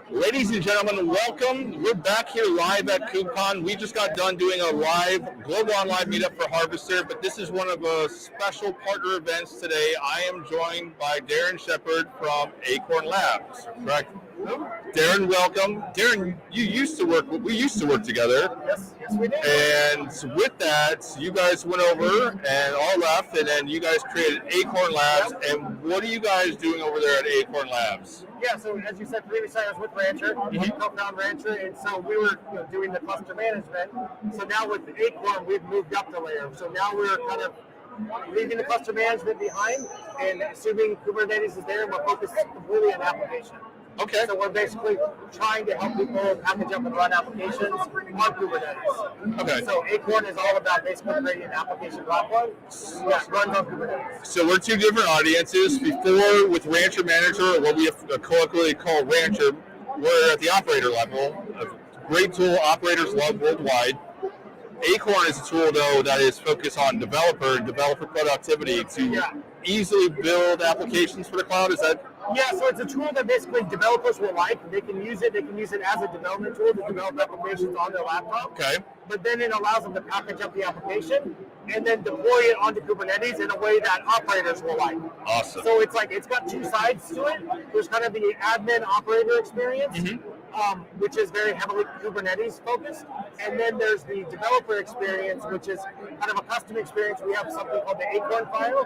Ladies and gentlemen, welcome. We're back here live at KubeCon. We just got done doing a live global online meetup for Harvester, but this is one of the special partner events today. I am joined by Darren Shepherd from Acorn Labs. Correct? Darren, welcome. Darren, we used to work together. Yes, we did. And with that, you guys went over and all left, and then you guys created Acorn Labs. Yep. And what are you guys doing over there at Acorn Labs? Yeah, so as you said previously, I was with Rancher, co-found Rancher, and so we were doing the cluster management. So now with Acorn, we've moved up the layer. So now we're kind of leaving the cluster management behind, and assuming Kubernetes is there, we're focused completely on application. Okay. So we're basically trying to help people package up and run applications on Kubernetes. Okay. So Acorn is all about basically creating an application platform that runs on Kubernetes. So we're two different audiences. Before, with Rancher Manager, or what we colloquially call Rancher, we're at the operator level. A great tool operators love worldwide. Acorn is a tool, though, that is focused on developer productivity to easily build applications for the cloud. Is that? Yeah, so it's a tool that basically developers will like. They can use it as a development tool to develop applications on their laptop. Okay. But then it allows them to package up the application and then deploy it onto Kubernetes in a way that operators will like. Awesome. So it's got two sides to it. There's kind of the admin operator experience, which is very heavily Kubernetes focused. And then there's the developer experience, which is kind of a custom experience. We have something called the Acorn file,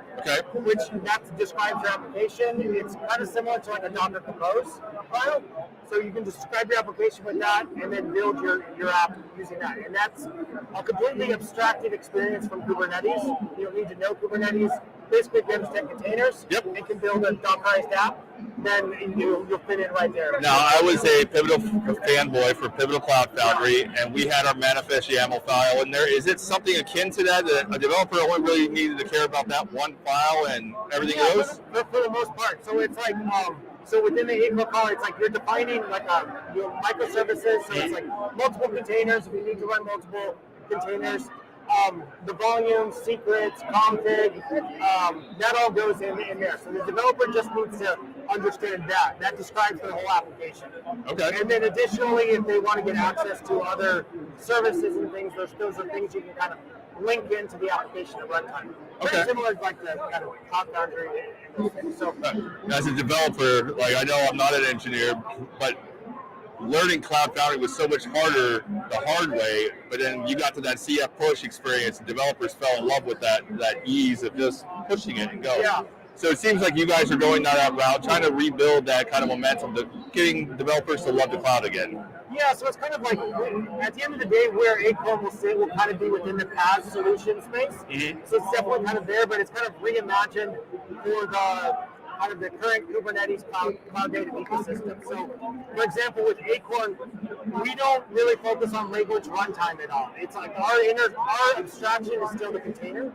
which that describes your application. It's kind of similar to like a Docker Compose file. So you can describe your application with that and then build your app using that. And that's a completely abstracted experience from Kubernetes. You don't need to know Kubernetes. Basically, if you understand containers and can build a Dockerized app, then you'll fit in right there. Now, I was a Pivotal fanboy for Pivotal Cloud Foundry, and we had our manifest YAML file in there. Is it something akin to that a developer only really needed to care about that one file and everything goes? For the most part. So it's like, so within the Acorn file, it's like you're defining like your microservices. So it's like multiple containers. If you need to run multiple containers, the volume, secrets, config, that all goes in there. So the developer just needs to understand that. That describes the whole application. Okay. And then additionally, if they want to get access to other services and things, those are things you can kind of link into the application at runtime. Very similar to like the kind of Cloud Foundry and those things. So, as a developer, like I know I'm not an engineer, but learning Cloud Foundry was so much harder the hard way, but then you got to that CF push experience, and developers fell in love with that ease of just pushing it and go. Yeah. So it seems like you guys are going that route, trying to rebuild that kind of momentum, getting developers to love the cloud again. Yeah, so it's kind of like, at the end of the day, where Acorn will sit will kind of be within the PaaS solution space. So it's definitely kind of there, but it's kind of reimagined for the current Kubernetes cloud native ecosystem. So, for example, with Acorn, we don't really focus on language runtime at all. It's like our abstraction is still the container.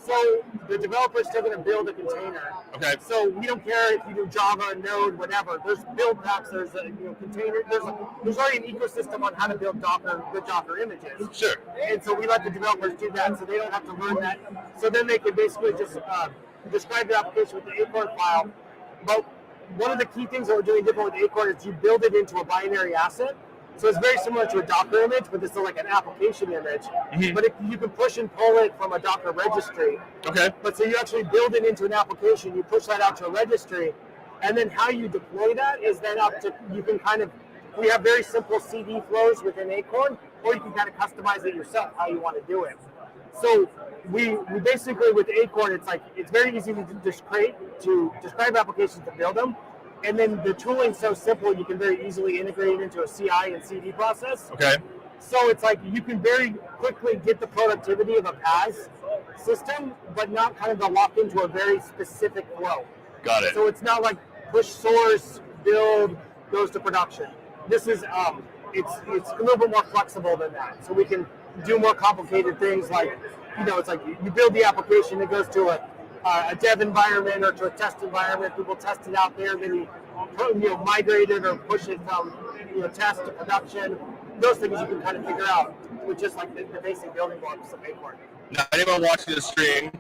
So the developer is still going to build a container. Okay. So we don't care if you do Java, Node, whatever. There's build packs. There's a container. There's already an ecosystem on how to build good Docker images. Sure. And so we let the developers do that, so they don't have to learn that. So then they can basically just describe the application with the Acorn file. But one of the key things that we're doing different with Acorn is you build it into a binary asset. So it's very similar to a Docker image, but this is like an application image. But you can push and pull it from a Docker registry. Okay. But so you actually build it into an application, you push that out to a registry, and then how you deploy that is then up to, we have very simple CD flows within Acorn, or you can kind of customize it yourself how you want to do it. So we basically, with Acorn, it's very easy to describe applications to build them. And then the tooling's so simple, you can very easily integrate it into a CI and CD process. Okay. So it's like you can very quickly get the productivity of a PaaS system, but not kind of lock into a very specific flow. Got it. So it's not like push source, build, goes to production. This is it's a little bit more flexible than that. So we can do more complicated things like, it's like you build the application, it goes to a dev environment or to a test environment. People test it out there, then you migrate it or push it from test to production. Those things you can kind of figure out with just like the basic building blocks of Acorn. Now, anyone watching the stream,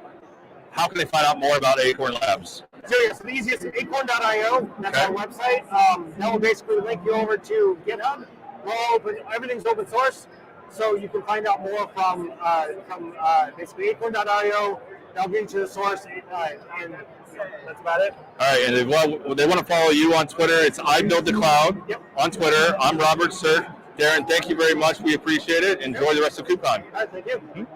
how can they find out more about Acorn Labs? So the easiest is acorn.io. That's our website. That will basically link you over to GitHub. We're all open. Everything's open source, so you can find out more from basically acorn.io. That'll get you to the source, and that's about it. All right, and they want to follow you on Twitter. It's I Built the Cloud on Twitter. I'm Robert Sirk. Darren, thank you very much. We appreciate it. Enjoy the rest of KubeCon. All right, thank you.